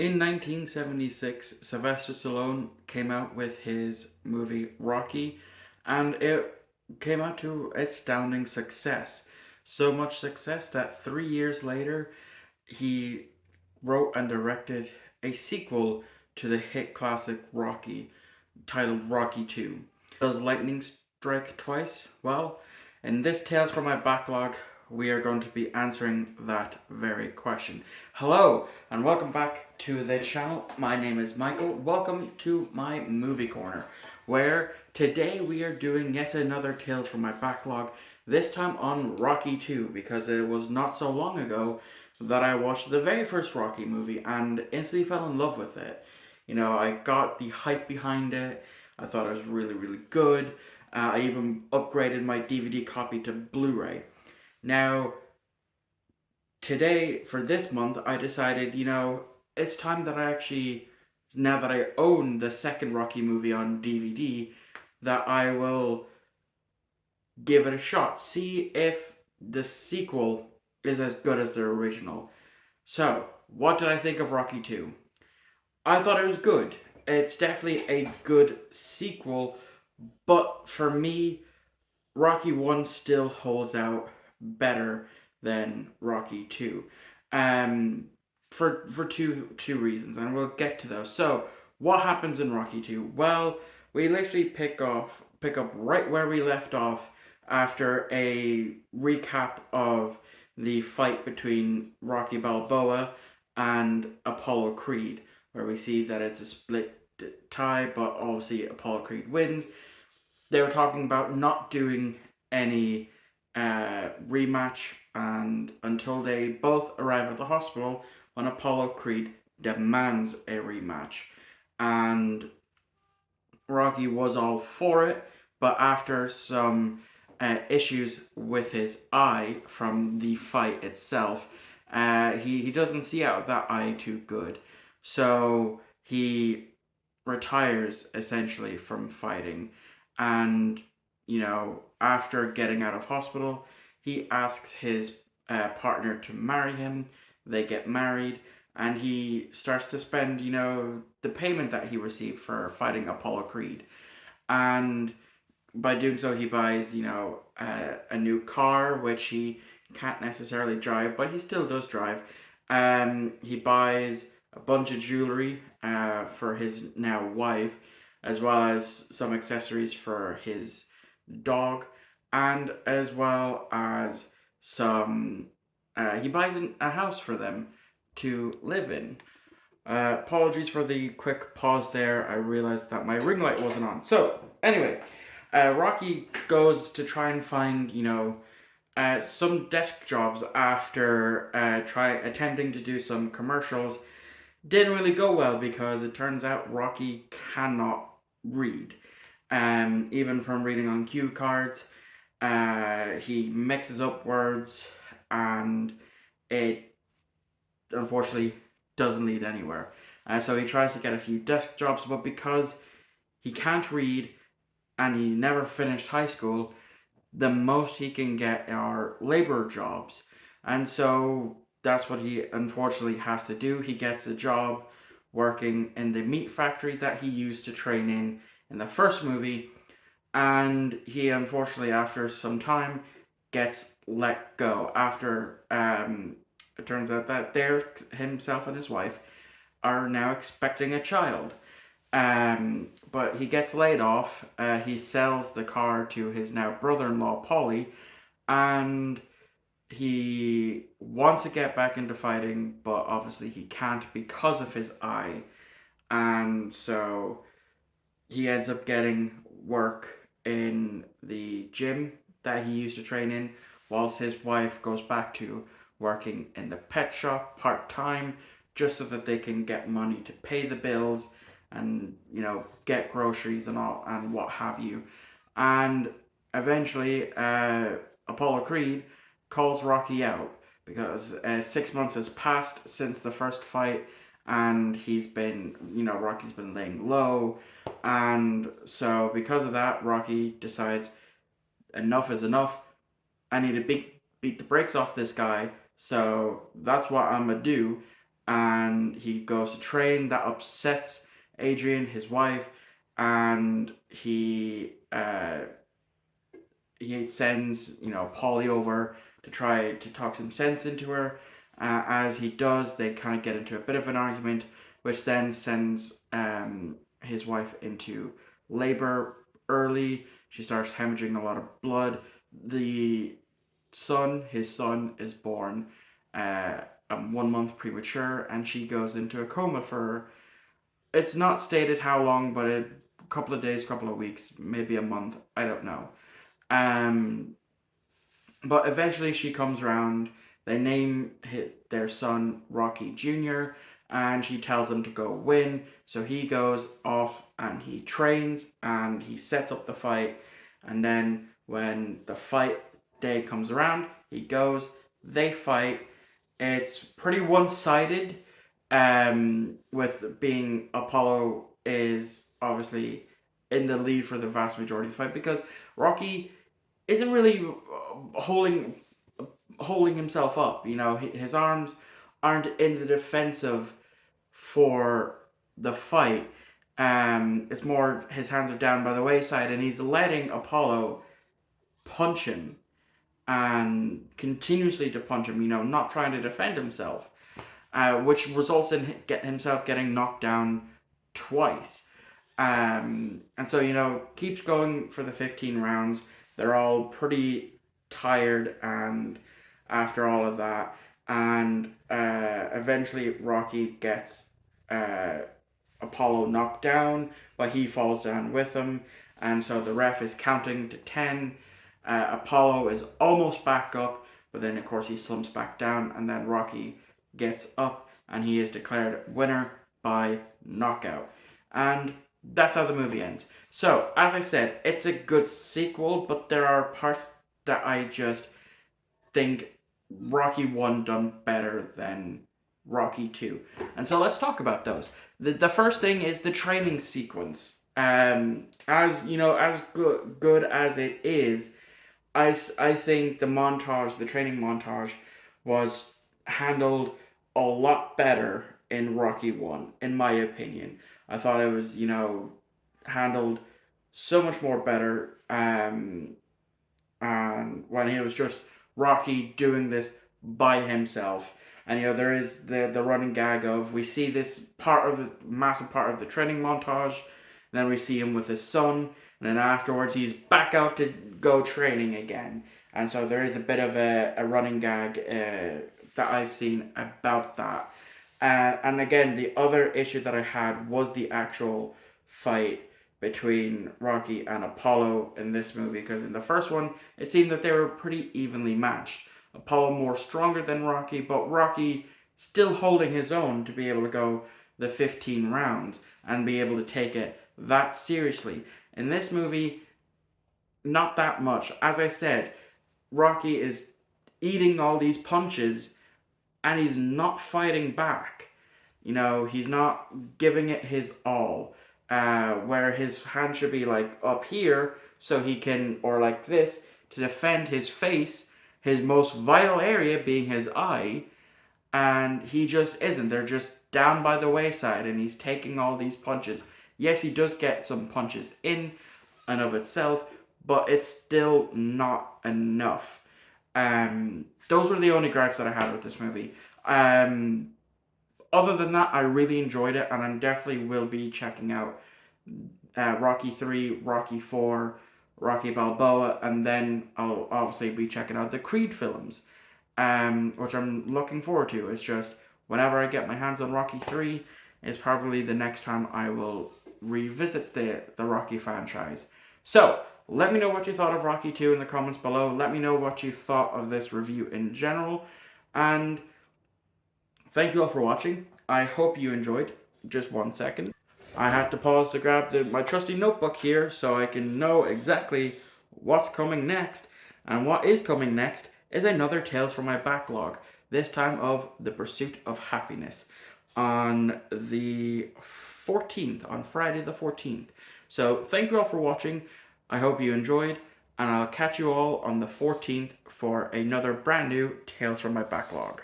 In 1976, Sylvester Stallone came out with his movie Rocky, and it came out to astounding success. So much success that 3 years later, he wrote and directed a sequel to the hit classic Rocky, titled Rocky 2. Does lightning strike twice? Well, in this Tales from My Backlog, we are going to be answering that very question. Hello, and welcome back to the channel. My name is Michael. Welcome to my movie corner, where today we are doing yet another Tales from My Backlog, this time on Rocky 2, because it was not so long ago that I watched the very first Rocky movie and instantly fell in love with it. You know, I got the hype behind it. I thought it was really, really good. I even upgraded my DVD copy to Blu-ray. Now, today, for this month, I decided, it's time that I actually, now that I own the second Rocky movie on DVD, that I will give it a shot. See if the sequel is as good as the original. So, what did I think of Rocky 2? I thought it was good. It's definitely a good sequel, but for me, Rocky 1 still holds out better than Rocky 2. Um for two reasons, and we'll get to those. So, what happens in Rocky 2? Well, we literally pick up right where we left off after a recap of the fight between Rocky Balboa and Apollo Creed, where we see that it's a split tie, but obviously Apollo Creed wins. They were talking about not doing any rematch, and until they both arrive at the hospital when Apollo Creed demands a rematch. And Rocky was all for it, but after some issues with his eye from the fight itself, he doesn't see out that eye too good. So he retires essentially from fighting. And, after getting out of hospital, he asks his partner to marry him. They get married, and he starts to spend, the payment that he received for fighting Apollo Creed. And by doing so, he buys, a new car, which he can't necessarily drive, but he still does drive. He buys a bunch of jewelry for his now wife, as well as some accessories for his dog, and as well as some. He buys a house for them to live in. Apologies for the quick pause there. I realized that my ring light wasn't on. So, anyway, Rocky goes to try and find, some desk jobs after attempting to do some commercials. Didn't really go well because it turns out Rocky cannot read. Even from reading on cue cards, he mixes up words, and it unfortunately doesn't lead anywhere. So he tries to get a few desk jobs, but because he can't read and he never finished high school, the most he can get are labor jobs. And so that's what he unfortunately has to do. He gets a job working in the meat factory that he used to train in the first movie, and he unfortunately, after some time, gets let go. After it turns out that himself and his wife are now expecting a child. But he gets laid off. He sells the car to his now brother-in-law, Polly, and he wants to get back into fighting, but obviously he can't because of his eye. And so he ends up getting work in the gym that he used to train in, whilst his wife goes back to working in the pet shop part time, just so that they can get money to pay the bills and get groceries and all and what have you. And eventually, Apollo Creed calls Rocky out because 6 months has passed since the first fight, and Rocky's been laying low. And so, because of that, Rocky decides enough is enough. I need to beat the brakes off this guy. So that's what I'm gonna do. and he goes to train. That upsets Adrian, his wife, and he sends, Polly over to try to talk some sense into her. As he does, they kind of get into a bit of an argument, which then sends his wife into labor early. She starts hemorrhaging a lot of blood. The his son, is born uh, 1 month premature, and she goes into a coma for, it's not stated how long, but a couple of days, couple of weeks, maybe a month. I don't know. Um, but eventually she comes around. They name their son Rocky Jr., and she tells him to go win. So he goes off and he trains and he sets up the fight. And then when the fight day comes around, he goes, they fight. It's pretty one sided, with being Apollo is obviously in the lead for the vast majority of the fight because Rocky isn't really holding himself up. His arms aren't in the defensive for the fight. It's more his hands are down by the wayside, and he's letting Apollo punch him and continuously to punch him. Not trying to defend himself, which results in himself getting knocked down twice. And so, keeps going for the 15 rounds. They're all pretty tired, and after all of that, and eventually Rocky gets uh, Apollo knocked down, but he falls down with him, and so the ref is counting to 10. Apollo is almost back up, but then of course he slumps back down, and then Rocky gets up, and he is declared winner by knockout. And that's how the movie ends. So, as I said, it's a good sequel, but there are parts that I just think Rocky 1 done better than Rocky 2. And so let's talk about those. The first thing is the training sequence. As good as it is, I think the training montage, was handled a lot better in Rocky 1, in my opinion. I thought it was, handled so much more better. And when he was just Rocky doing this by himself. And there is the running gag of, we see this part of the massive part of the training montage, and then we see him with his son, and then afterwards he's back out to go training again. And so there is a bit of a running gag that I've seen about that. And again, the other issue that I had was the actual fight between Rocky and Apollo in this movie, because in the first one, it seemed that they were pretty evenly matched. Apollo more stronger than Rocky, but Rocky still holding his own to be able to go the 15 rounds and be able to take it that seriously. In this movie, not that much. As I said, Rocky is eating all these punches and he's not fighting back. He's not giving it his all. Where his hand should be like up here, so he can, or like this, to defend his face, his most vital area being his eye, and he just isn't. They're just down by the wayside, and he's taking all these punches. Yes, he does get some punches in and of itself, but it's still not enough. Those were the only gripes that I had with this movie. Other than that, I really enjoyed it, and I definitely will be checking out Rocky 3, Rocky 4, Rocky Balboa, and then I'll obviously be checking out the Creed films, which I'm looking forward to. It's just, whenever I get my hands on Rocky 3, is probably the next time I will revisit the Rocky franchise. So, let me know what you thought of Rocky 2 in the comments below. Let me know what you thought of this review in general, and thank you all for watching. I hope you enjoyed. Just 1 second. I had to pause to grab my trusty notebook here so I can know exactly what's coming next. And what is coming next is another Tales from my backlog, this time of The Pursuit of Happiness, on the 14th, on Friday the 14th. So thank you all for watching. I hope you enjoyed, and I'll catch you all on the 14th for another brand new Tales from my backlog.